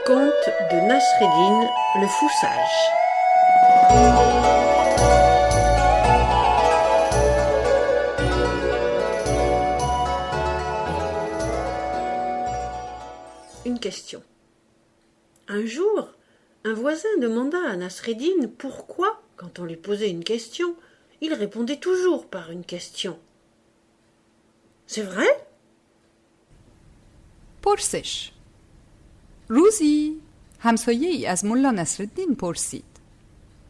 Conte de Nasreddin le fou sage. Une question. Un jour, un voisin demanda à Nasreddin pourquoi, quand on lui posait une question, il répondait toujours par une question. C'est vrai? پرسش. روزی همسایه ای از ملا نصرالدین پرسید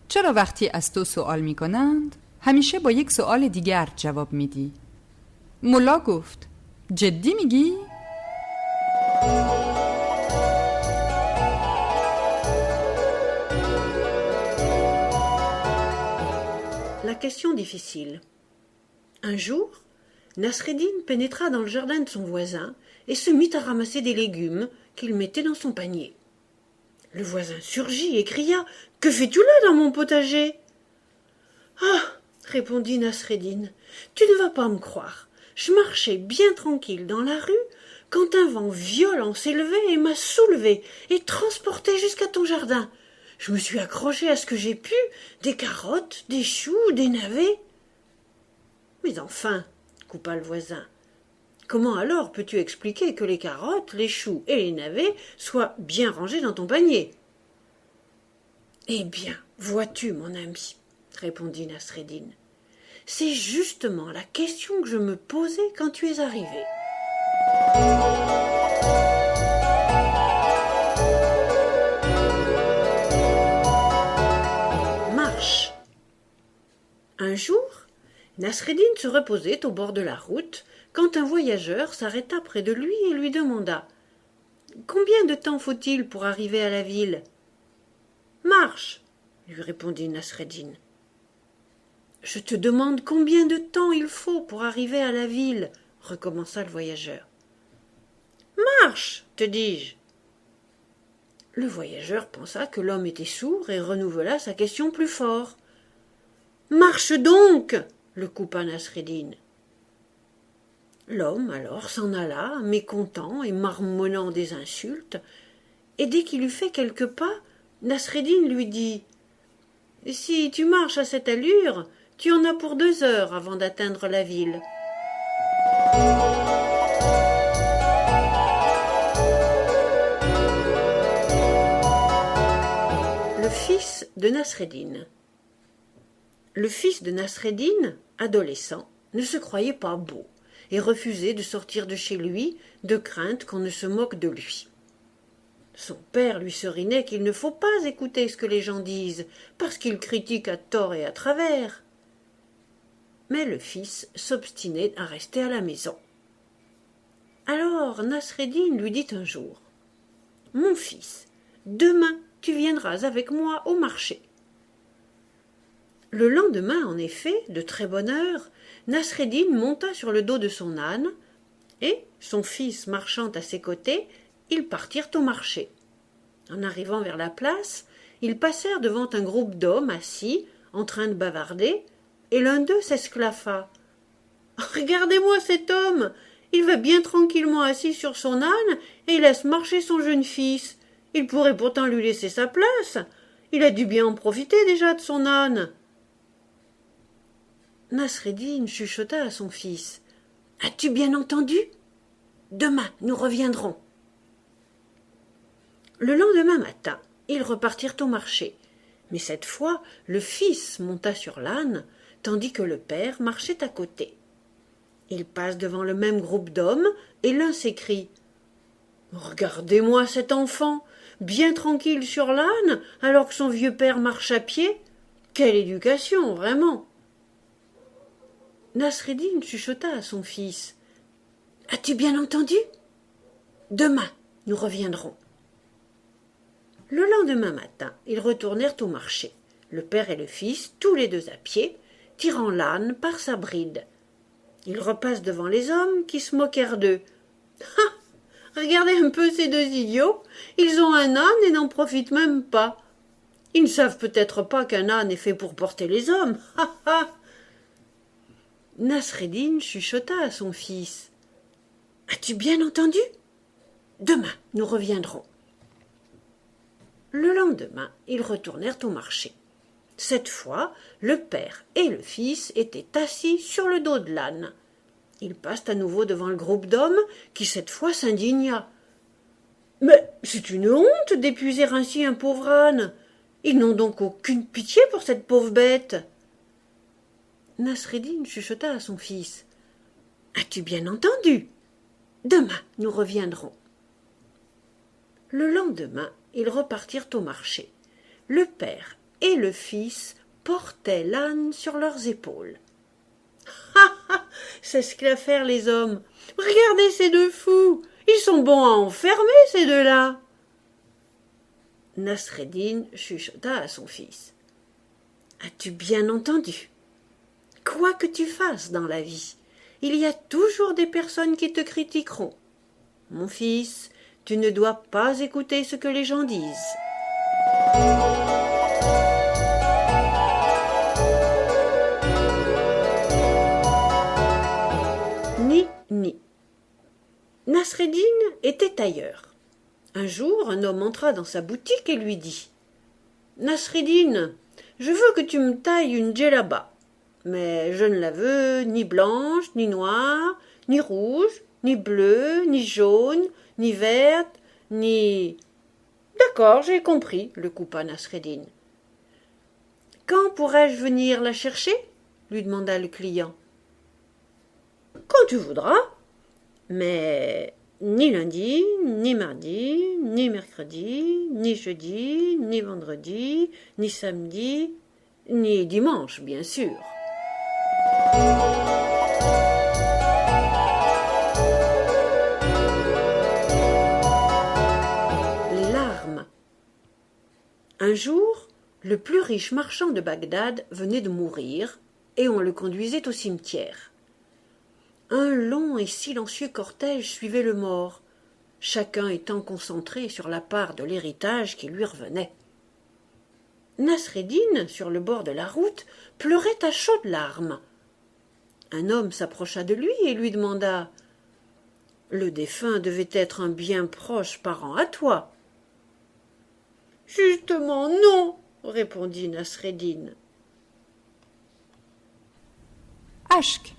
چرا وقتی از تو سوال می کنند همیشه با یک سوال دیگر جواب میدی؟ ملا گفت جدی میگی؟ La question difficile. Un jour, Nasreddin pénétra dans le jardin de son voisin et se mit à ramasser des légumes qu'il mettait dans son panier. Le voisin surgit et cria « Que fais-tu là dans mon potager ?» « Ah !» répondit Nasreddin, « tu ne vas pas me croire. Je marchais bien tranquille dans la rue quand un vent violent s'élevait et m'a soulevé et transporté jusqu'à ton jardin. Je me suis accroché à ce que j'ai pu, des carottes, des choux, des navets. » « Mais enfin, coupa le voisin, comment alors peux-tu expliquer que les carottes, les choux et les navets soient bien rangés dans ton panier ?»« Eh bien, vois-tu, mon ami, répondit Nasreddin, c'est justement la question que je me posais quand tu es arrivé. Marche. Un jour, Nasreddin se reposait au bord de la route quand un voyageur s'arrêta près de lui et lui demanda « Combien de temps faut-il pour arriver à la ville ?»« Marche, lui répondit Nasreddin. « Je te demande combien de temps il faut pour arriver à la ville, recommença le voyageur. « Marche, te dis-je. » Le voyageur pensa que l'homme était sourd et renouvela sa question plus fort. « Marche donc !» le coupa Nasreddin. L'homme alors s'en alla, mécontent et marmonnant des insultes, et dès qu'il eut fait quelques pas, Nasreddin lui dit « Si tu marches à cette allure, tu en as pour 2 heures avant d'atteindre la ville. » Le fils de Nasreddin. Le fils de Nasreddin, adolescent, ne se croyait pas beau et refusait de sortir de chez lui de crainte qu'on ne se moque de lui. Son père lui serinait qu'il ne faut pas écouter ce que les gens disent parce qu'ils critiquent à tort et à travers. Mais le fils s'obstinait à rester à la maison. Alors Nasreddin lui dit un jour « Mon fils, demain tu viendras avec moi au marché. » Le lendemain, en effet, de très bonne heure, Nasreddin monta sur le dos de son âne, et, son fils marchant à ses côtés, ils partirent au marché. En arrivant vers la place, ils passèrent devant un groupe d'hommes assis, en train de bavarder, et l'un d'eux s'esclaffa. « Regardez-moi cet homme! Il va bien tranquillement assis sur son âne, et laisse marcher son jeune fils. Il pourrait pourtant lui laisser sa place. Il a dû bien en profiter déjà de son âne. » Nasreddin chuchota à son fils. « As-tu bien entendu? Demain, nous reviendrons. » Le lendemain matin, ils repartirent au marché. Mais cette fois, le fils monta sur l'âne, tandis que le père marchait à côté. Ils passent devant le même groupe d'hommes, et l'un s'écrie « Regardez-moi cet enfant, bien tranquille sur l'âne, alors que son vieux père marche à pied. Quelle éducation, vraiment !» Nasreddin chuchota à son fils. « As-tu bien entendu? Demain, nous reviendrons. » Le lendemain matin, ils retournèrent au marché, le père et le fils, tous les deux à pied, tirant l'âne par sa bride. Ils repassent devant les hommes qui se moquèrent d'eux. « Ah! Regardez un peu ces 2 idiots, ils ont un âne et n'en profitent même pas. Ils ne savent peut-être pas qu'un âne est fait pour porter les hommes. Ha ha !» Nasreddin chuchota à son fils. « As-tu bien entendu? Demain, nous reviendrons. » Le lendemain, ils retournèrent au marché. Cette fois, le père et le fils étaient assis sur le dos de l'âne. Ils passent à nouveau devant le groupe d'hommes, qui cette fois s'indigna. « Mais c'est une honte d'épuiser ainsi un pauvre âne. Ils n'ont donc aucune pitié pour cette pauvre bête. » Nasreddin chuchota à son fils. « As-tu bien entendu? Demain, nous reviendrons. » Le lendemain, ils repartirent au marché. Le père et le fils portaient l'âne sur leurs épaules. « Ha ha! C'est ce qu'il a à faire, les hommes. Regardez ces deux fous. Ils sont bons à enfermer, ces deux-là. » Nasreddin chuchota à son fils. « As-tu bien entendu? Quoi que tu fasses dans la vie, il y a toujours des personnes qui te critiqueront. Mon fils, tu ne dois pas écouter ce que les gens disent. » Ni. Nasreddin était tailleur. Un jour, un homme entra dans sa boutique et lui dit « Nasreddin, je veux que tu me tailles une djellaba, mais je ne la veux ni blanche, ni noire, ni rouge, ni bleue, ni jaune, ni verte, ni… »« D'accord, j'ai compris, » le coupa Nasreddin. « Quand pourrais-je venir la chercher ?» lui demanda le client. « Quand tu voudras, mais ni lundi, ni mardi, ni mercredi, ni jeudi, ni vendredi, ni samedi, ni dimanche, bien sûr. » Les larmes. Un jour, le plus riche marchand de Bagdad venait de mourir et on le conduisait au cimetière. Un long et silencieux cortège suivait le mort, chacun étant concentré sur la part de l'héritage qui lui revenait. Nasreddin, sur le bord de la route, pleurait à chaudes larmes. Un homme s'approcha de lui et lui demanda « Le défunt devait être un bien proche parent à toi. »« Justement non, » répondit Nasreddin. اشک.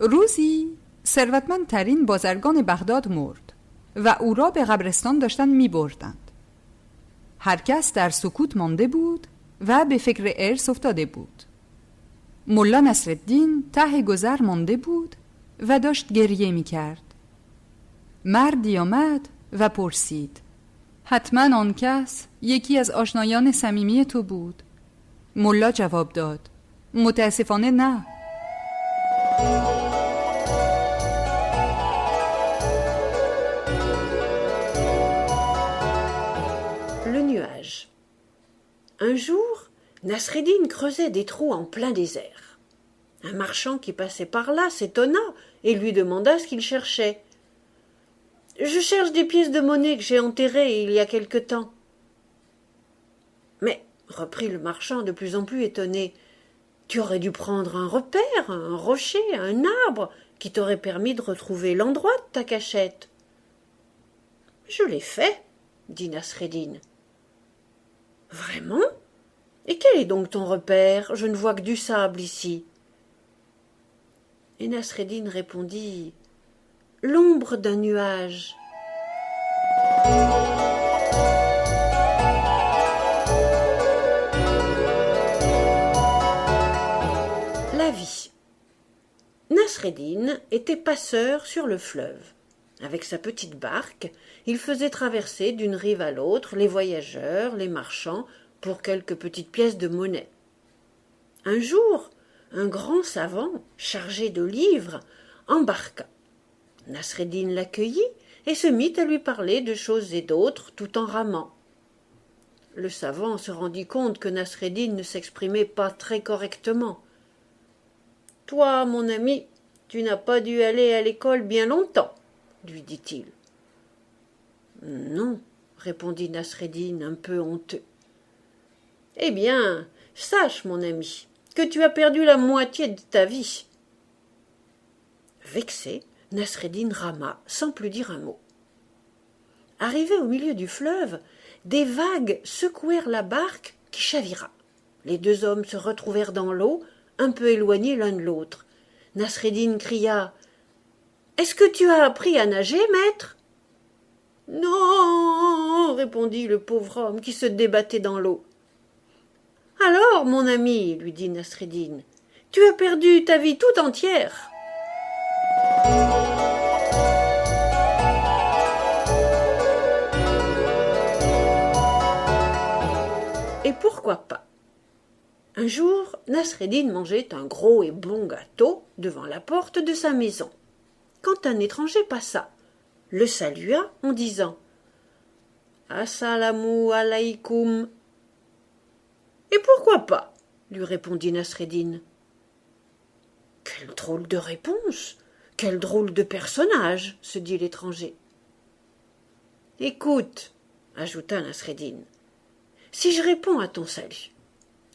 روزی ثروتمندترین بازرگان بغداد مرد و او را به قبرستان داشتن می بردند. هر کس در سکوت مانده بود و به فکر ارث افتاده بود. ملا نصرالدین ته گذر مانده بود و داشت گریه می کرد. مردی آمد و پرسید حتما آن کس یکی از آشنایان صمیمی تو بود؟ ملا جواب داد متاسفانه نه. Le nuage. Un jour, Nasreddin creusait des trous en plein désert. Un marchand qui passait par là s'étonna et lui demanda ce qu'il cherchait. « Je cherche des pièces de monnaie que j'ai enterrées il y a quelque temps. »« Mais, reprit le marchand de plus en plus étonné, tu aurais dû prendre un repère, un rocher, un arbre qui t'aurait permis de retrouver l'endroit de ta cachette. »« Je l'ai fait, » dit Nasreddin. « Vraiment? Et quel est donc ton repère? Je ne vois que du sable ici. » Et Nasreddin répondit « L'ombre d'un nuage. » La vie. Nasreddin était passeur sur le fleuve. Avec sa petite barque, il faisait traverser d'une rive à l'autre les voyageurs, les marchands, pour quelques petites pièces de monnaie. Un jour, un grand savant, chargé de livres, embarqua. Nasreddin l'accueillit et se mit à lui parler de choses et d'autres tout en ramant. Le savant se rendit compte que Nasreddin ne s'exprimait pas très correctement. « Toi, mon ami, tu n'as pas dû aller à l'école bien longtemps, » lui dit-il. « Non, » répondit Nasreddin un peu honteux. « Eh bien, sache, mon ami, que tu as perdu la moitié de ta vie. » Vexé, Nasreddin rama sans plus dire un mot. Arrivé au milieu du fleuve, Des vagues secouèrent la barque qui chavira. Les deux hommes se retrouvèrent dans l'eau, un peu éloignés l'un de l'autre. Nasreddin cria « Est-ce que tu as appris à nager, maître ?» « Non, répondit le pauvre homme qui se débattait dans l'eau. « Alors, mon ami, lui dit Nasreddin, tu as perdu ta vie tout entière. » Et pourquoi pas? Un jour, Nasreddin mangeait un gros et bon gâteau devant la porte de sa maison, quand un étranger passa, le salua en disant « Assalamu alaykoum » « Et pourquoi pas ?» lui répondit Nasreddin. « Quelle drôle de réponse! Quel drôle de personnage !» se dit l'étranger. « Écoute, » ajouta Nasreddin, « si je réponds à ton salut,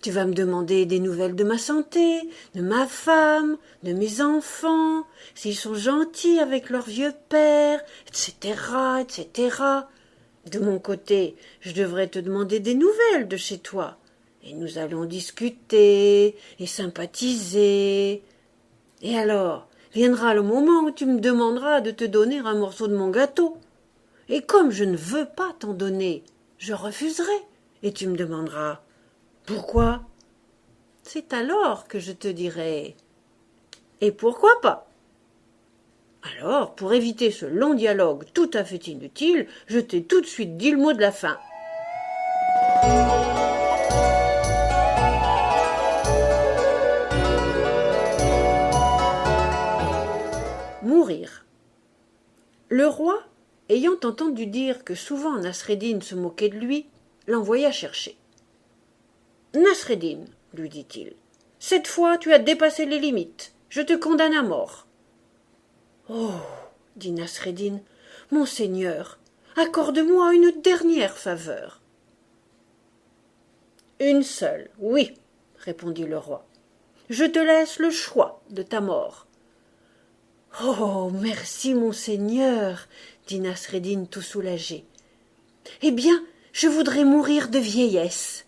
tu vas me demander des nouvelles de ma santé, de ma femme, de mes enfants, s'ils sont gentils avec leur vieux père, etc., etc. De mon côté, je devrais te demander des nouvelles de chez toi. Et nous allons discuter et sympathiser. Et alors, viendra le moment où tu me demanderas de te donner un morceau de mon gâteau. Et comme je ne veux pas t'en donner, je refuserai. Et tu me demanderas « Pourquoi ?» C'est alors que je te dirai « Et pourquoi pas ?» Alors, pour éviter ce long dialogue tout à fait inutile, je t'ai tout de suite dit le mot de la fin. Mourir. Le roi, ayant entendu dire que souvent Nasreddin se moquait de lui, l'envoya chercher. « Nasreddin, lui dit-il, cette fois tu as dépassé les limites, je te condamne à mort. »« Oh, dit Nasreddin, mon seigneur, accorde-moi une dernière faveur. »« Une seule, oui, répondit le roi. Je te laisse le choix de ta mort. »« Oh, merci, mon seigneur, dit Nasreddin tout soulagé. Eh bien, je voudrais mourir de vieillesse. »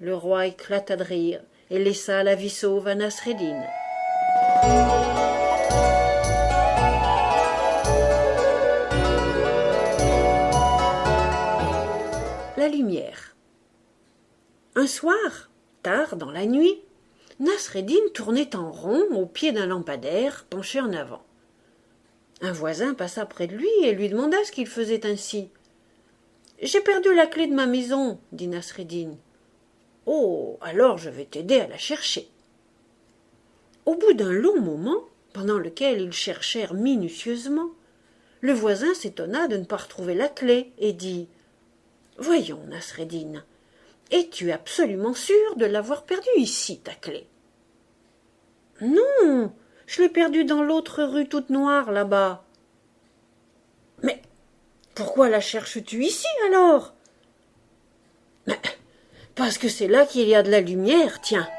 Le roi éclata de rire et laissa la vie sauve à Nasreddin. La lumière. Un soir, tard dans la nuit, Nasreddin tournait en rond au pied d'un lampadaire penché en avant. Un voisin passa près de lui et lui demanda ce qu'il faisait ainsi. « J'ai perdu la clé de ma maison, dit Nasreddin. « Oh, alors je vais t'aider à la chercher. » Au bout d'un long moment, pendant lequel ils cherchèrent minutieusement, le voisin s'étonna de ne pas retrouver la clé et dit « Voyons, Nasreddin, es-tu absolument sûr de l'avoir perdue ici, ta clé ?»« Non, je l'ai perdue dans l'autre rue toute noire, là-bas. »« Mais pourquoi la cherches-tu ici, alors ?»« Mais parce que c'est là qu'il y a de la lumière, tiens. »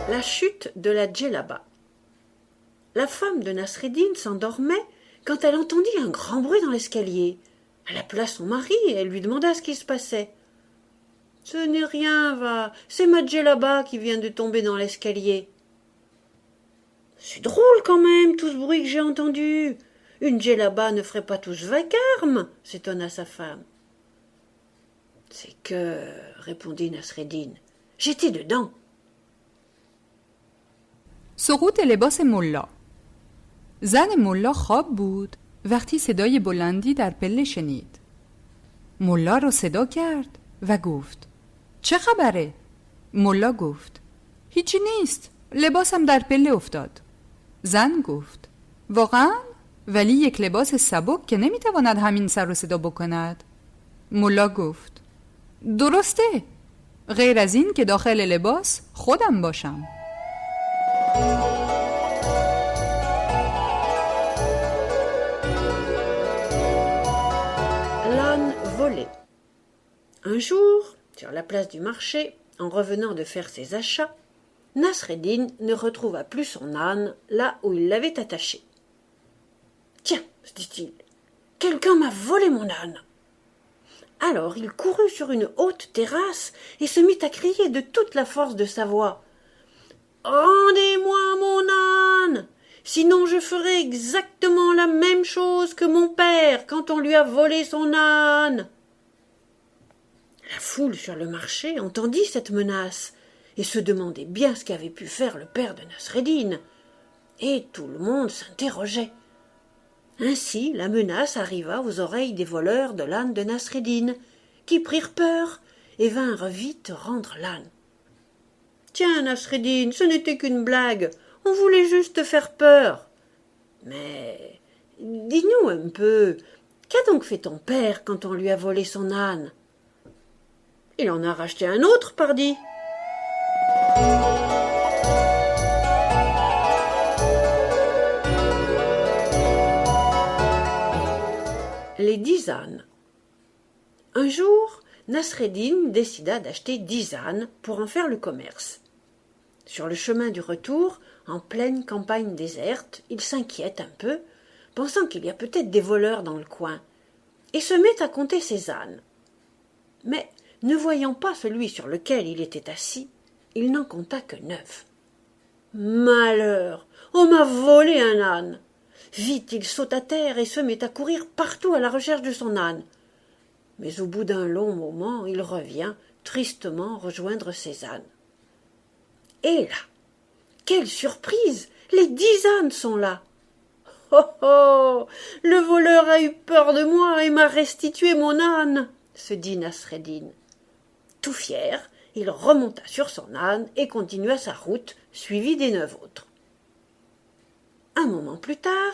La chute de la djellaba. La femme de Nasreddin s'endormait quand elle entendit un grand bruit dans l'escalier. Elle appela son mari et elle lui demanda ce qui se passait. « Ce n'est rien, va, c'est ma djellaba qui vient de tomber dans l'escalier. »« C'est drôle quand même, tout ce bruit que j'ai entendu. Une djellaba ne ferait pas tout ce vacarme, » s'étonna sa femme. « C'est que, » répondit Nasreddin, « j'étais dedans. » سقوط لباس ملا. زن ملا خواب بود وقتی صدای بلندی در پله شنید. ملا را صدا کرد و گفت چه خبره؟ ملا گفت هیچی نیست، لباسم در پله افتاد. زن گفت واقعا؟ ولی یک لباس سبک که نمیتواند همین سر و صدا بکند. ملا گفت درسته، غیر از این که داخل لباس خودم باشم. L'âne volé. Un jour, sur la place du marché, en revenant de faire ses achats, Nasreddin ne retrouva plus son âne là où il l'avait attaché. « Tiens, se dit-il, quelqu'un m'a volé mon âne. » Alors il courut sur une haute terrasse et se mit à crier de toute la force de sa voix. « Rendez-moi mon âne, sinon je ferai exactement la même chose que mon père quand on lui a volé son âne. » La foule sur le marché entendit cette menace et se demandait bien ce qu'avait pu faire le père de Nasreddin, et tout le monde s'interrogeait. Ainsi la menace arriva aux oreilles des voleurs de l'âne de Nasreddin, qui prirent peur et vinrent vite rendre l'âne. « Tiens, Nasreddin, ce n'était qu'une blague, on voulait juste te faire peur. Mais dis-nous un peu, qu'a donc fait ton père quand on lui a volé son âne ? » « Il en a racheté un autre, pardi. » Les 10 ânes. Un jour, Nasreddin décida d'acheter 10 ânes pour en faire le commerce. Sur le chemin du retour, en pleine campagne déserte, il s'inquiète un peu, pensant qu'il y a peut-être des voleurs dans le coin, et se met à compter ses ânes. Mais, ne voyant pas celui sur lequel il était assis, il n'en compta que 9. Malheur, on m'a volé un âne. Vite il saute à terre et se met à courir partout à la recherche de son âne. Mais au bout d'un long moment, il revient tristement rejoindre ses ânes. Et là, quelle surprise! Les 10 ânes sont là. Oh oh! Le voleur a eu peur de moi et m'a restitué mon âne, se dit Nasreddin. Tout fier, il remonta sur son âne et continua sa route, suivi des 9 autres. Un moment plus tard,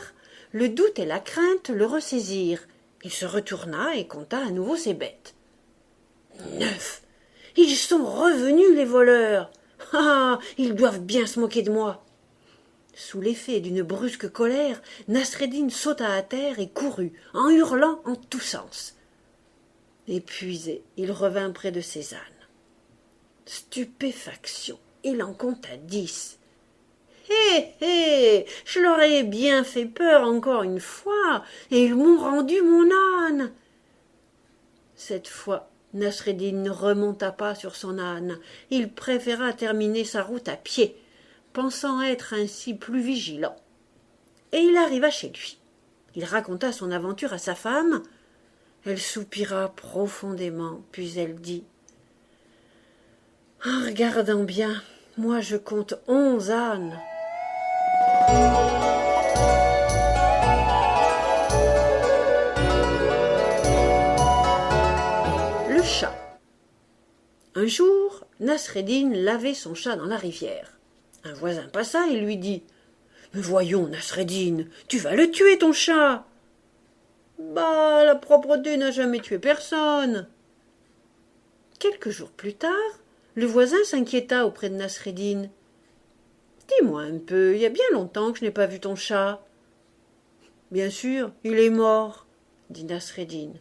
le doute et la crainte le ressaisirent. Il se retourna et compta à nouveau ses bêtes. 9! Ils sont revenus, les voleurs! Ah! Ils doivent bien se moquer de moi! Sous l'effet d'une brusque colère, Nasreddin sauta à terre et courut, en hurlant en tous sens. Épuisé, il revint près de ses ânes. Stupéfaction, il en compta 10. Hé, hé, je leur ai bien fait peur encore une fois, et ils m'ont rendu mon âne. Cette fois, Nasreddin ne remonta pas sur son âne. Il préféra terminer sa route à pied, pensant être ainsi plus vigilant. Et il arriva chez lui. Il raconta son aventure à sa femme. Elle soupira profondément, puis elle dit « En regardant bien, moi je compte 11 ânes. » Le chat. Un jour, Nasreddin lavait son chat dans la rivière. Un voisin passa et lui dit « Mais voyons, Nasreddin, tu vas le tuer, ton chat !»« Bah, la propreté n'a jamais tué personne. » Quelques jours plus tard, le voisin s'inquiéta auprès de Nasreddin. « Dis-moi un peu, il y a bien longtemps que je n'ai pas vu ton chat. »« Bien sûr, il est mort, » dit Nasreddin.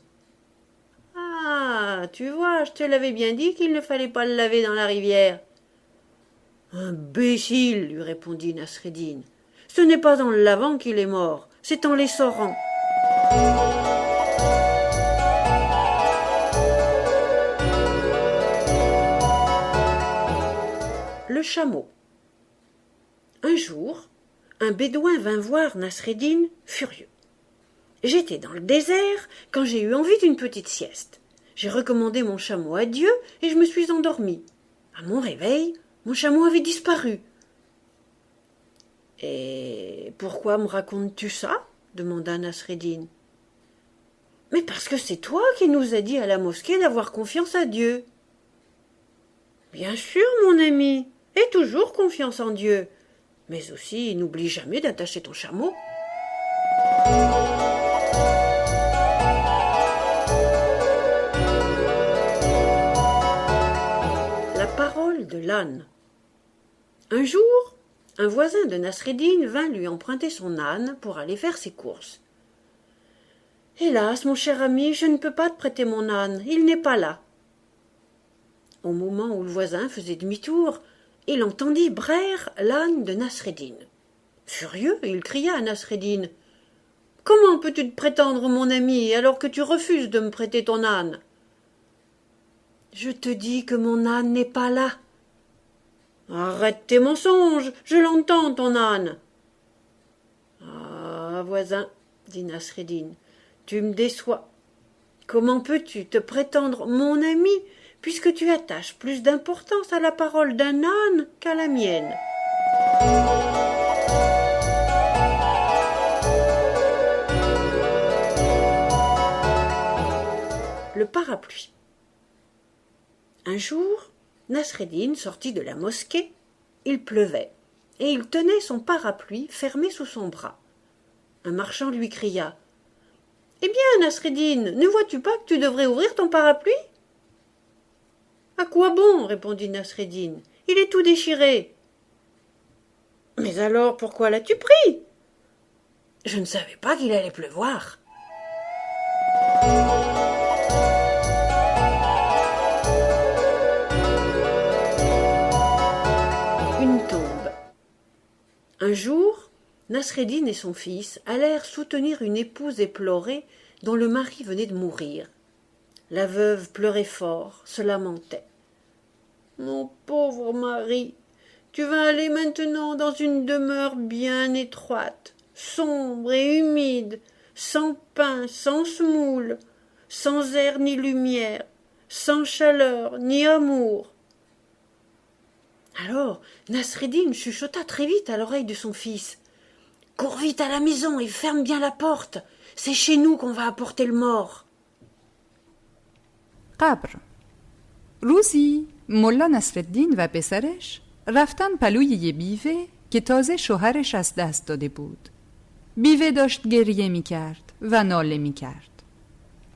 « Ah, tu vois, je te l'avais bien dit qu'il ne fallait pas le laver dans la rivière. »« Imbécile, lui répondit Nasreddin. Ce n'est pas en le lavant qu'il est mort, c'est en l'essorant. » Le chameau. Un jour, un bédouin vint voir Nasreddin furieux. J'étais dans le désert quand j'ai eu envie d'une petite sieste. J'ai recommandé mon chameau à Dieu et je me suis endormi. À mon réveil, mon chameau avait disparu. « Et pourquoi me racontes-tu ça ?» demanda Nasreddin. « Mais parce que c'est toi qui nous as dit à la mosquée d'avoir confiance à Dieu. »« Bien sûr, mon ami, aie toujours confiance en Dieu, mais aussi n'oublie jamais d'attacher ton chameau. » La parole de l'âne. Un jour, un voisin de Nasreddin vint lui emprunter son âne pour aller faire ses courses. « Hélas, mon cher ami, je ne peux pas te prêter mon âne, il n'est pas là. » Au moment où le voisin faisait demi-tour, il entendit braire l'âne de Nasreddin. Furieux, il cria à Nasreddin: « Comment peux-tu te prétendre mon ami alors que tu refuses de me prêter ton âne ?»« Je te dis que mon âne n'est pas là. »« Arrête tes mensonges, je l'entends, ton âne. »« Ah, voisin, dit Nasreddin, tu me déçois. Comment peux-tu te prétendre mon ami puisque tu attaches plus d'importance à la parole d'un âne qu'à la mienne ?» Le parapluie. Un jour, Nasreddin sortit de la mosquée. Il pleuvait, et il tenait son parapluie fermé sous son bras. Un marchand lui cria: « Eh bien, Nasreddin, ne vois-tu pas que tu devrais ouvrir ton parapluie ?»« À quoi bon ?» répondit Nasreddin. « Il est tout déchiré. »« Mais alors, pourquoi l'as-tu pris ?»« Je ne savais pas qu'il allait pleuvoir. » Une tombe. Un jour, Nasreddin et son fils allèrent soutenir une épouse éplorée dont le mari venait de mourir. La veuve pleurait fort, se lamentait. « Mon pauvre mari, tu vas aller maintenant dans une demeure bien étroite, sombre et humide, sans pain, sans semoule, sans air ni lumière, sans chaleur ni amour. » Alors Nasreddin chuchota très vite à l'oreille de son fils: « Cours vite à la maison et ferme bien la porte. C'est chez nous qu'on va apporter le mort. » قبر. روزی ملا نصرالدین و پسرش رفتن پلوی یه بیوه که تازه شوهرش از دست داده بود. بیوه داشت گریه می کرد و ناله می کرد.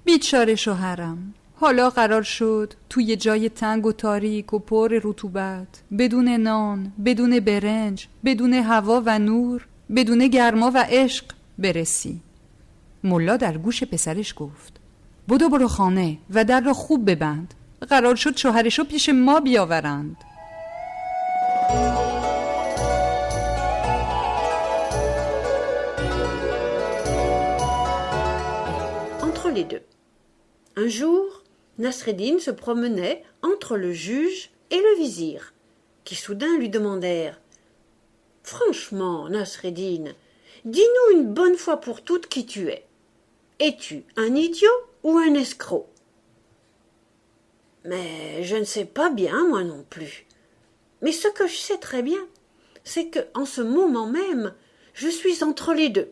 بیچاره شوهرم، حالا قرار شد توی جای تنگ و تاریک و پر رطوبت، بدون نان، بدون برنج، بدون هوا و نور، بدون گرما و عشق برسی. ملا در گوش پسرش گفت: برو خانه و در را خوب ببند. قرار شد شوهرشو پیش ما بیاورند. Entre les deux. Un jour, Nasreddin se promenait entre le juge et le vizir, qui soudain lui demandèrent: « Franchement, Nasreddin, dis-nous une bonne fois pour toutes qui tu es. Es-tu un idiot ou un escroc ?»« Mais je ne sais pas bien, moi non plus. Mais ce que je sais très bien, c'est que, en ce moment même, je suis entre les deux. »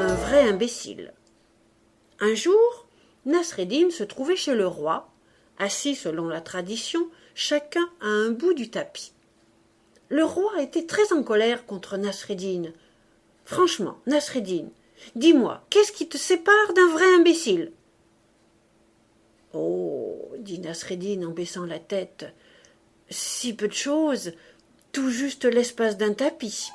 Un vrai imbécile. Un jour, Nasreddin se trouvait chez le roi, assis selon la tradition, chacun à un bout du tapis. Le roi était très en colère contre Nasreddin. « Franchement, Nasreddin, dis-moi, qu'est-ce qui te sépare d'un vrai imbécile ?»« Oh, dit Nasreddin en baissant la tête, si peu de choses, tout juste l'espace d'un tapis. »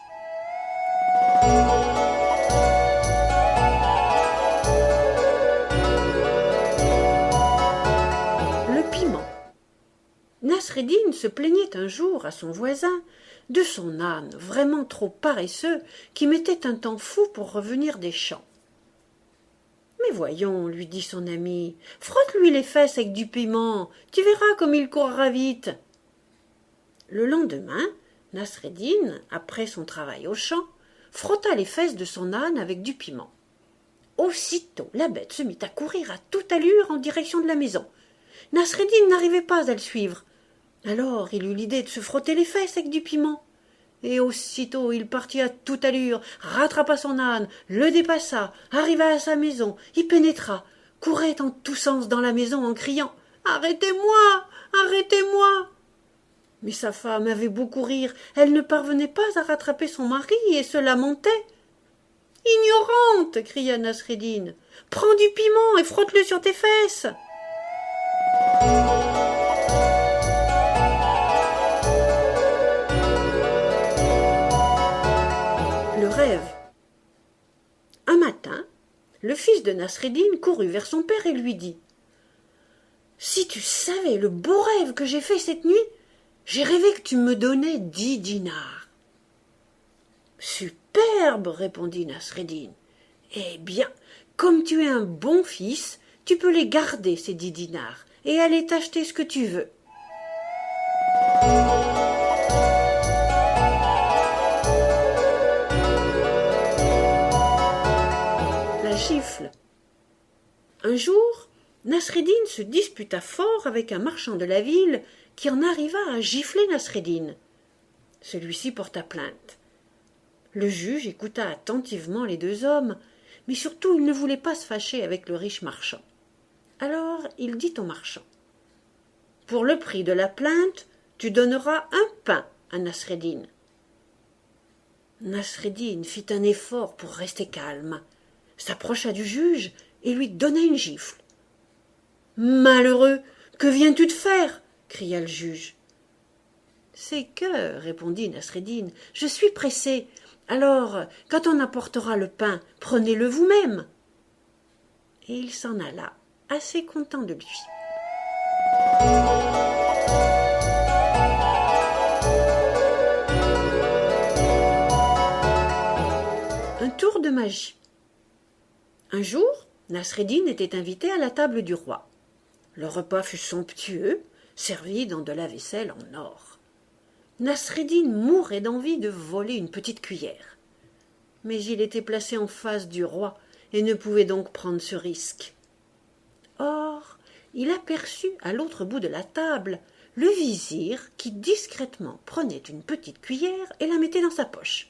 Le piment. Nasreddin se plaignait un jour à son voisin de son âne vraiment trop paresseux qui mettait un temps fou pour revenir des champs. « Mais voyons, lui dit son ami, frotte-lui les fesses avec du piment, tu verras comme il courra vite. » Le lendemain, Nasreddin, après son travail au champ, frotta les fesses de son âne avec du piment. Aussitôt, la bête se mit à courir à toute allure en direction de la maison. Nasreddin n'arrivait pas à le suivre. Alors il eut l'idée de se frotter les fesses avec du piment. Et aussitôt il partit à toute allure, rattrapa son âne, le dépassa, arriva à sa maison, y pénétra, courait en tous sens dans la maison en criant « Arrêtez-moi! Arrêtez-moi » Mais sa femme avait beau courir, elle ne parvenait pas à rattraper son mari et se lamentait. « Ignorante !» cria Nasreddin. « Prends du piment et frotte-le sur tes fesses !» Le rêve. Un matin, Le fils de Nasreddin courut vers son père et lui dit « Si tu savais le beau rêve que j'ai fait cette nuit, j'ai rêvé que tu me donnais 10 dinars. » « Superbe, répondit Nasreddin. Eh bien, comme tu es un bon fils, tu peux les garder, ces 10 dinars, et aller t'acheter ce que tu veux. La gifle. Un jour, Nasreddin se disputa fort avec un marchand de la ville qui en arriva à gifler Nasreddin. Celui-ci porta plainte. Le juge écouta attentivement les deux hommes, mais surtout il ne voulait pas se fâcher avec le riche marchand. Alors il dit au marchand « Pour le prix de la plainte, tu donneras un pain à Nasreddin. » Nasreddin fit un effort pour rester calme, s'approcha du juge et lui donna une gifle. « Malheureux, que viens-tu de faire ?» cria le juge. « C'est que, répondit Nasreddin, je suis pressé. Alors, quand on apportera le pain, prenez-le vous-même. » Et il s'en alla, assez content de lui. Un tour de magie. Un jour, Nasreddin était invité à la table du roi. Le repas fut somptueux, servi dans de la vaisselle en or. Nasreddin mourait d'envie de voler une petite cuillère. Mais il était placé en face du roi et ne pouvait donc prendre ce risque. Or, il aperçut à l'autre bout de la table le vizir qui discrètement prenait une petite cuillère et la mettait dans sa poche.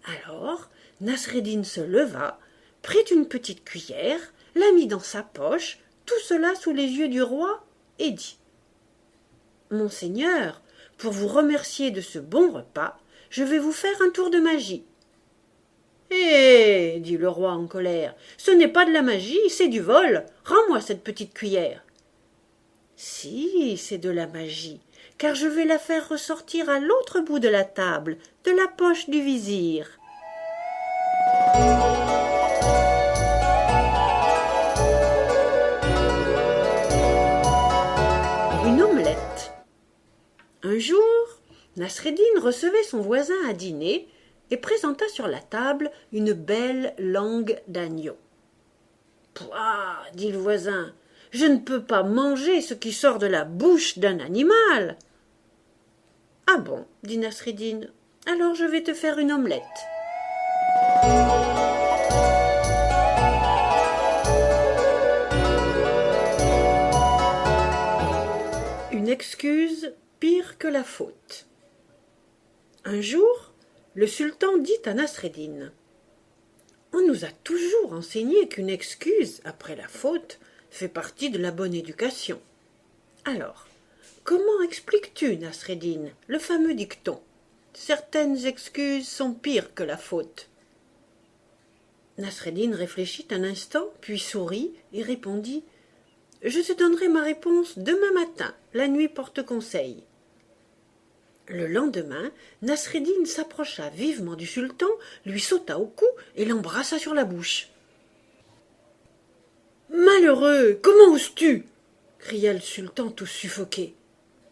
Alors, Nasreddin se leva, prit une petite cuillère, la mit dans sa poche, tout cela sous les yeux du roi, et dit « Monseigneur, pour vous remercier de ce bon repas, je vais vous faire un tour de magie. »« Hé !» dit le roi en colère, « ce n'est pas de la magie, c'est du vol. Rends-moi cette petite cuillère. »« Si, c'est de la magie, car je vais la faire ressortir à l'autre bout de la table, de la poche du vizir. » Une omelette. Un jour, Nasreddin recevait son voisin à dîner et présenta sur la table une belle langue d'agneau. « Pouah !» dit le voisin, « je ne peux pas manger ce qui sort de la bouche d'un animal. »« Ah bon ?» dit Nasreddin, « alors je vais te faire une omelette. » Une excuse pire que la faute. Un jour, le sultan dit à Nasreddin « On nous a toujours enseigné qu'une excuse, après la faute, fait partie de la bonne éducation. Alors, comment expliques-tu, Nasreddin, le fameux dicton « Certaines excuses sont pires que la faute » ? Nasreddin réfléchit un instant, puis sourit et répondit « Je te donnerai ma réponse demain matin, la nuit porte conseil. » Le lendemain, Nasreddin s'approcha vivement du sultan, lui sauta au cou et l'embrassa sur la bouche. « Malheureux, comment oses-tu » cria le sultan tout suffoqué.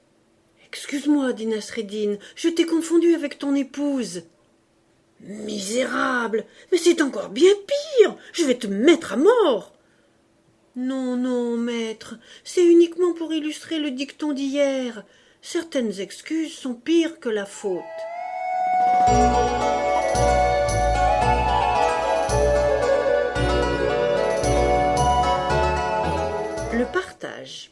« Excuse-moi, dit Nasreddin, je t'ai confondu avec ton épouse. »« Misérable, mais c'est encore bien pire, je vais te mettre à mort. »« Non, non, maître, c'est uniquement pour illustrer le dicton d'hier. Certaines excuses sont pires que la faute. » Le partage.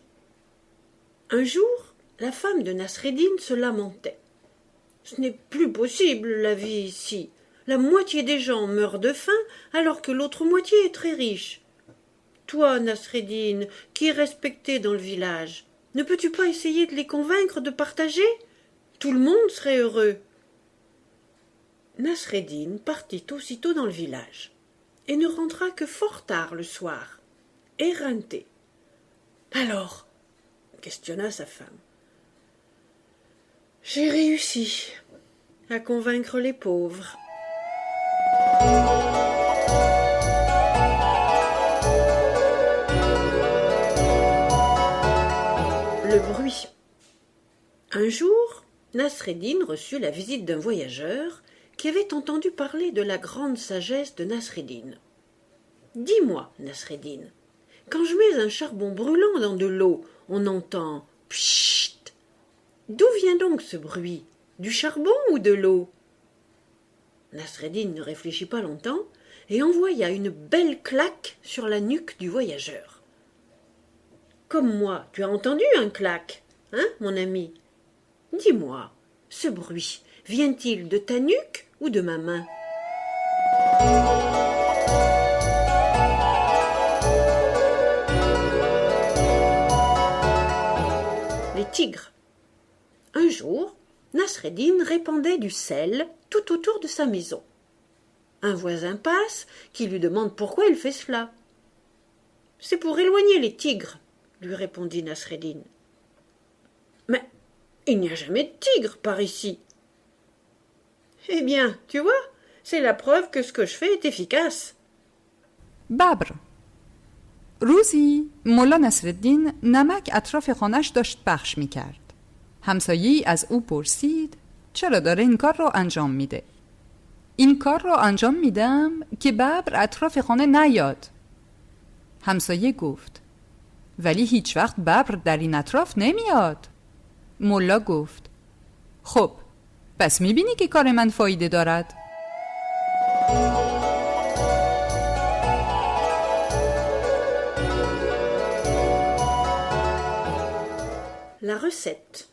Un jour, la femme de Nasreddin se lamentait. « Ce n'est plus possible la vie ici. La moitié des gens meurent de faim alors que l'autre moitié est très riche. Toi, Nasreddin, qui es respecté dans le village, ne peux-tu pas essayer de les convaincre de partager ? Tout le monde serait heureux. » Nasreddin partit aussitôt dans le village et ne rentra que fort tard le soir, éreinté. « Alors ?» questionna sa femme. « J'ai réussi à convaincre les pauvres. » Un jour, Nasreddin reçut la visite d'un voyageur qui avait entendu parler de la grande sagesse de Nasreddin. « Dis-moi, Nasreddin, quand je mets un charbon brûlant dans de l'eau, on entend « pchit ». D'où vient donc ce bruit? Du charbon ou de l'eau? Nasreddin ne réfléchit pas longtemps et envoya une belle claque sur la nuque du voyageur. « Comme moi, tu as entendu un claque, hein, mon ami? Dis-moi, ce bruit vient-il de ta nuque ou de ma main? » Les tigres. Un jour, Nasreddin répandait du sel tout autour de sa maison. Un voisin passe qui lui demande pourquoi il fait cela. « C'est pour éloigner les tigres, » lui répondit Nasreddin. « Mais il n'y a jamais de tigres par ici. »« Eh bien, tu vois, c'est la preuve que ce que je fais est efficace. » ببر روزی ملا نصرالدین نمک اطراف خانه‌اش داشت پخش می‌کرد. همسایه‌ای از او پرسید چرا داره این کار رو انجام میده؟ این کار رو انجام میدم که ببر اطراف خانه نیاد. همسایه گفت ولی هیچ وقت ببر در این اطراف نمیاد. ملا گفت خب پس میبینی که کار من فایده دارد. La recette.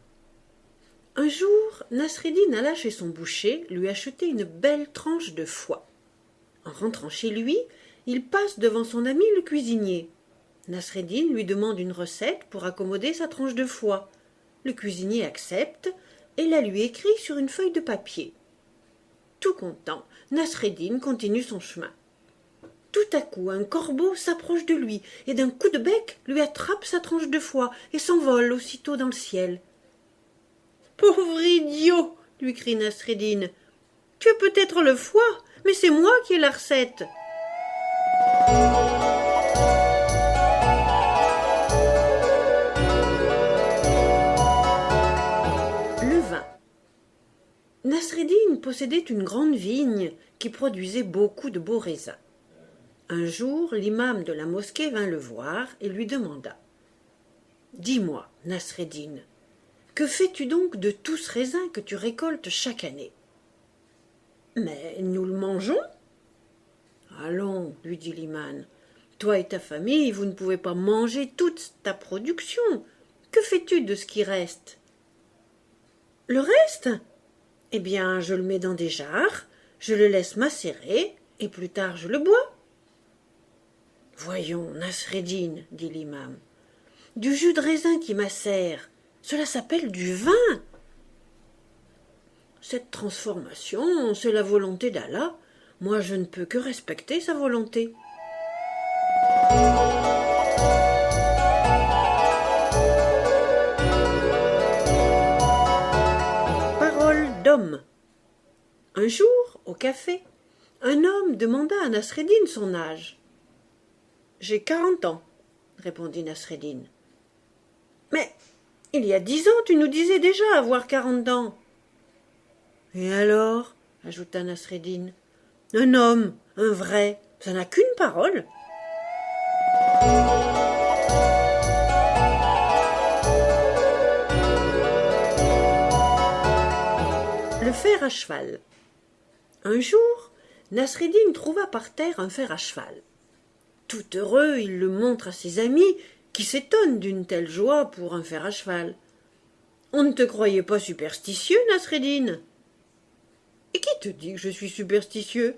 Un jour, Nasreddin alla chez son boucher lui acheter une belle tranche de foie. En rentrant chez lui, il passe devant son ami le cuisinier. Nasreddin lui demande une recette pour accommoder sa tranche de foie. Le cuisinier accepte et la lui écrit sur une feuille de papier. Tout content, Nasreddin continue son chemin. Tout à coup, un corbeau s'approche de lui et d'un coup de bec lui attrape sa tranche de foie et s'envole aussitôt dans le ciel. « Pauvre idiot !» lui crie Nasreddin. « Tu as peut-être le foie, mais c'est moi qui ai la recette. » Le vin. Nasreddin possédait une grande vigne qui produisait beaucoup de beaux raisins. Un jour, l'imam de la mosquée vint le voir et lui demanda « Dis-moi, Nasreddin, que fais-tu donc de tout ce raisin que tu récoltes chaque année ?»« Mais nous le mangeons. »« Allons, lui dit l'imam, toi et ta famille, vous ne pouvez pas manger toute ta production. Que fais-tu de ce qui reste ?»« Le reste ? Eh bien, je le mets dans des jarres, je le laisse macérer et plus tard je le bois. » « Voyons, Nasreddin, dit l'imam, du jus de raisin qui macère, cela s'appelle du vin. Cette transformation, c'est la volonté d'Allah. Moi, je ne peux que respecter sa volonté. Parole d'homme. Un jour, au café, un homme demanda à Nasreddin son âge. « J'ai 40 ans, » répondit Nasreddin. « Mais il y a 10 ans, tu nous disais déjà avoir 40 ans. »« Et alors ?» ajouta Nasreddin. « Un homme, un vrai, ça n'a qu'une parole. » Le fer à cheval. Un jour, Nasreddin trouva par terre un fer à cheval. Tout heureux, il le montre à ses amis, qui s'étonnent d'une telle joie pour un fer à cheval. « On ne te croyait pas superstitieux, Nasreddin ?»« Et qui te dit que je suis superstitieux ?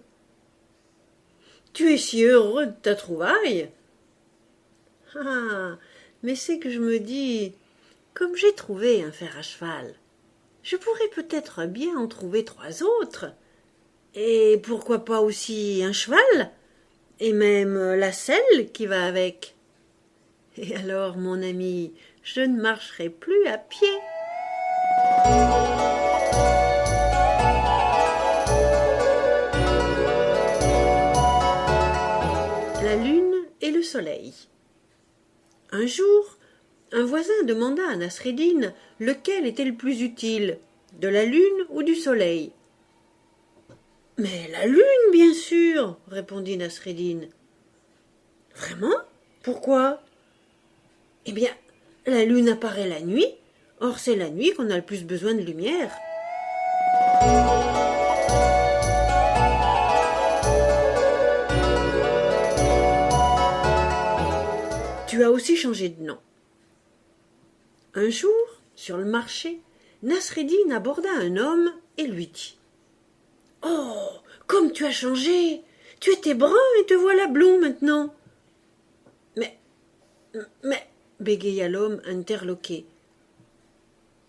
Tu es si heureux de ta trouvaille. »« Ah, mais c'est que je me dis, comme j'ai trouvé un fer à cheval, je pourrais peut-être bien en trouver 3 autres. Et pourquoi pas aussi un cheval ? Et même la selle qui va avec. Et alors, mon ami, je ne marcherai plus à pied. » La lune et le soleil. Un jour, Un voisin demanda à Nasreddin lequel était le plus utile, de la lune ou du soleil. « Mais la lune, bien sûr, répondit Nasreddin. « Vraiment? Pourquoi? » « Eh bien, la lune apparaît la nuit, or c'est la nuit qu'on a le plus besoin de lumière. » Tu as aussi changé de nom. Un jour, sur le marché, Nasreddin aborda un homme et lui dit « Oh, comme tu as changé! Tu étais brun et te voilà blond maintenant. »« Mais, bégaya l'homme interloqué.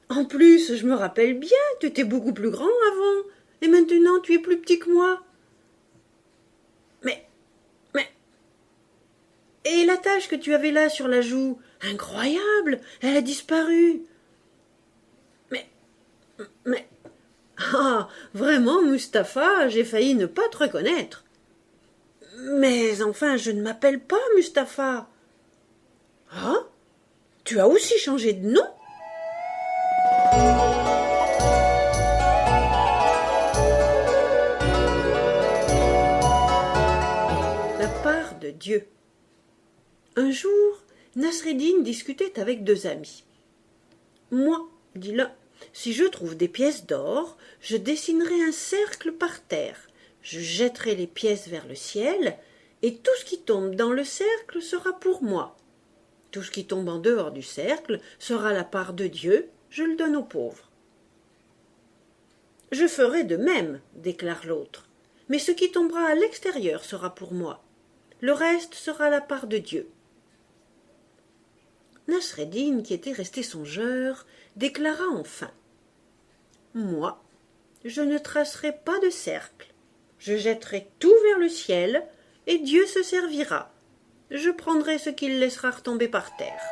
En plus, je me rappelle bien, tu étais beaucoup plus grand avant, et maintenant tu es plus petit que moi. Mais, et la tache que tu avais là sur la joue, incroyable, elle a disparu. Mais, ah, vraiment, Mustapha, j'ai failli ne pas te reconnaître. Mais enfin, je ne m'appelle pas Mustapha. Ah, tu as aussi changé de nom? La part de Dieu. Un jour, Nasreddin discutait avec deux amis. « Moi, dit l'un, si je trouve des pièces d'or, je dessinerai un cercle par terre, je jetterai les pièces vers le ciel, et tout ce qui tombe dans le cercle sera pour moi. Tout ce qui tombe en dehors du cercle sera la part de Dieu, je le donne aux pauvres. »« Je ferai de même, déclare l'autre, mais ce qui tombera à l'extérieur sera pour moi. Le reste sera la part de Dieu. » Nasreddin, qui était resté songeur, déclara enfin « Moi, je ne tracerai pas de cercle. Je jetterai tout vers le ciel, et Dieu se servira. Je prendrai ce qu'il laissera retomber par terre. »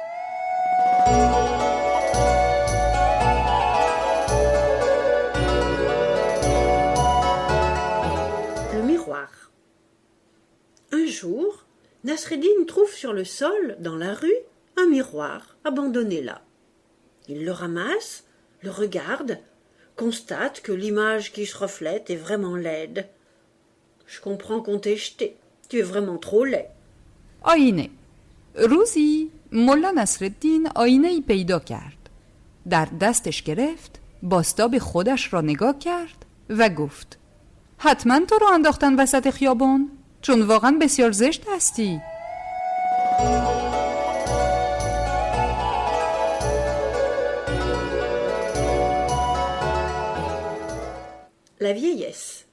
Le miroir. Un jour, Nasreddin trouve sur le sol, dans la rue, un miroir abandonné là. Il le ramasse, le regarde, constate que l'image qui se reflète est vraiment laide. « Je comprends qu'on t'ait jeté. Tu es vraiment trop laid. » آینه. روزی ملا نصرالدین آینه‌ای پیدا کرد. در دستش گرفت، بازتاب خودش را نگاه کرد و گفت: حتما تو رو انداختن وسط خیابان، چون واقعا بسیار زشت هستی. La vieillesse.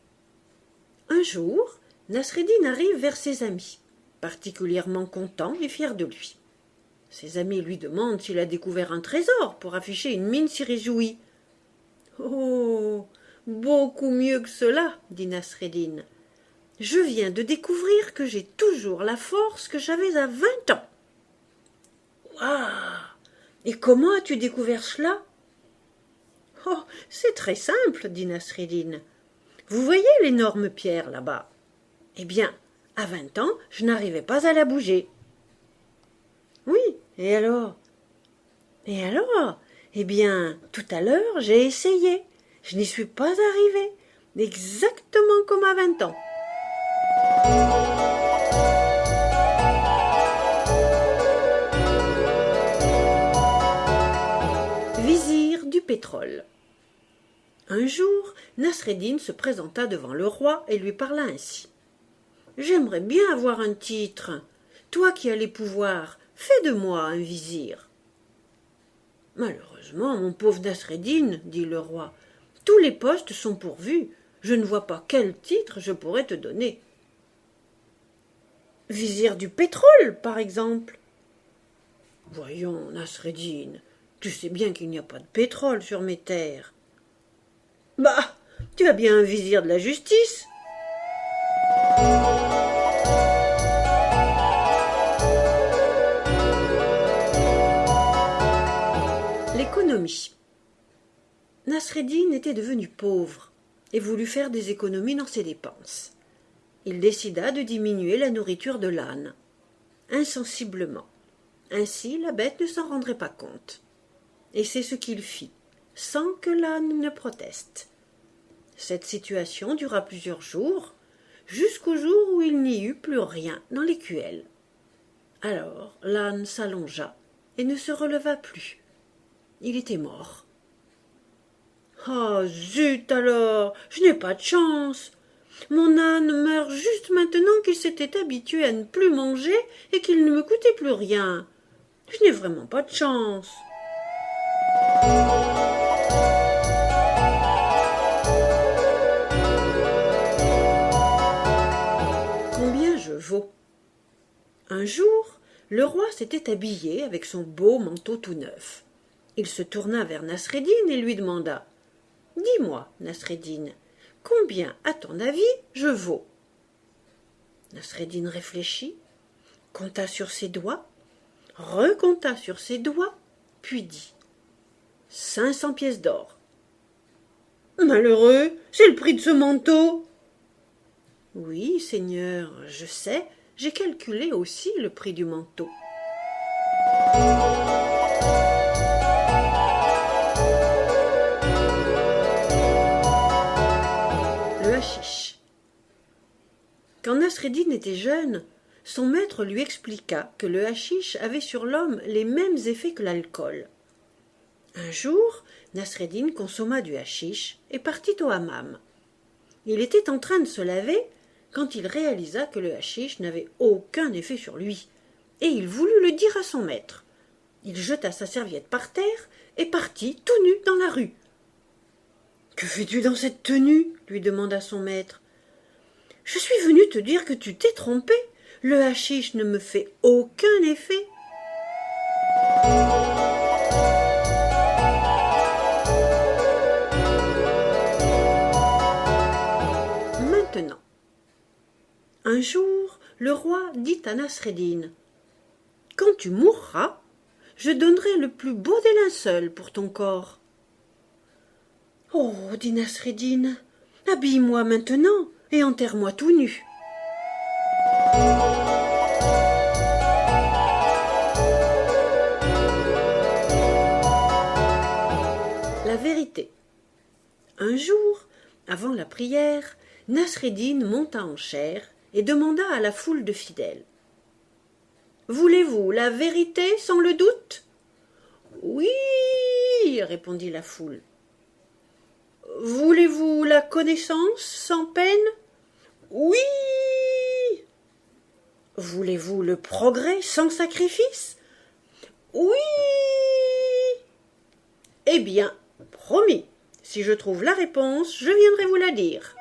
Un jour, Nasreddin arrive vers ses amis, particulièrement content et fier de lui. Ses amis lui demandent s'il a découvert un trésor pour afficher une mine si réjouie. « Oh, beaucoup mieux que cela, dit Nasreddin. Je viens de découvrir que j'ai toujours la force que j'avais à 20 ans. »« Waouh! Et comment as-tu découvert cela ?»« Oh, c'est très simple, dit Nasreddin. Vous voyez l'énorme pierre là-bas? Eh bien, à 20 ans, je n'arrivais pas à la bouger. »« Oui, et alors ?»« Et alors? Eh bien, tout à l'heure, j'ai essayé. Je n'y suis pas arrivée, exactement comme à 20 ans. » Vizir du pétrole. Un jour, Nasreddin se présenta devant le roi et lui parla ainsi. « J'aimerais bien avoir un titre. Toi qui as les pouvoirs, fais de moi un vizir. »« Malheureusement, mon pauvre Nasreddin, dit le roi, tous les postes sont pourvus. Je ne vois pas quel titre je pourrais te donner. »« Vizir du pétrole, par exemple. »« Voyons, Nasreddin, tu sais bien qu'il n'y a pas de pétrole sur mes terres. »« Bah, tu as bien un vizir de la justice. » L'économie. Nasreddin était devenu pauvre et voulut faire des économies dans ses dépenses. Il décida de diminuer la nourriture de l'âne, insensiblement. Ainsi la bête ne s'en rendrait pas compte. Et c'est ce qu'il fit, sans que l'âne ne proteste. Cette situation dura plusieurs jours, jusqu'au jour où il n'y eut plus rien dans l'écuelle. Alors l'âne s'allongea et ne se releva plus. Il était mort. « Ah, zut alors, je n'ai pas de chance. Mon âne meurt juste maintenant qu'il s'était habitué à ne plus manger et qu'il ne me coûtait plus rien. Je n'ai vraiment pas de chance. » Combien je vaux? Un jour, le roi s'était habillé avec son beau manteau tout neuf. Il se tourna vers Nasreddin et lui demanda « Dis-moi, Nasreddin, combien, à ton avis, je vaux ?» Nasreddin réfléchit, compta sur ses doigts, recompta sur ses doigts, puis dit « 500 pièces d'or. »« Malheureux, c'est le prix de ce manteau. »« Oui, Seigneur, je sais, j'ai calculé aussi le prix du manteau. » Le hashish. Quand Nasreddin était jeune, son maître lui expliqua que le hashish avait sur l'homme les mêmes effets que l'alcool. Un jour, Nasreddin consomma du hashish et partit au hammam. Il était en train de se laver quand il réalisa que le hashish n'avait aucun effet sur lui, et il voulut le dire à son maître. Il jeta sa serviette par terre et partit tout nu dans la rue. « Que fais-tu dans cette tenue ?» lui demanda son maître. « Je suis venu te dire que tu t'es trompé. Le hashish ne me fait aucun effet. » Maintenant, un jour, le roi dit à Nasreddin « Quand tu mourras, je donnerai le plus beau des linceuls pour ton corps. »« Oh, dit Nasreddin, habille-moi maintenant et enterre-moi tout nu. » La vérité. Un jour, avant la prière, Nasreddin monta en chair et demanda à la foule de fidèles. « Voulez-vous la vérité sans le doute ?»« Oui, répondit la foule. »« Voulez-vous la connaissance sans peine ?»« Oui. »« Voulez-vous le progrès sans sacrifice ?»« Oui. »« Eh bien, promis, si je trouve la réponse, je viendrai vous la dire. »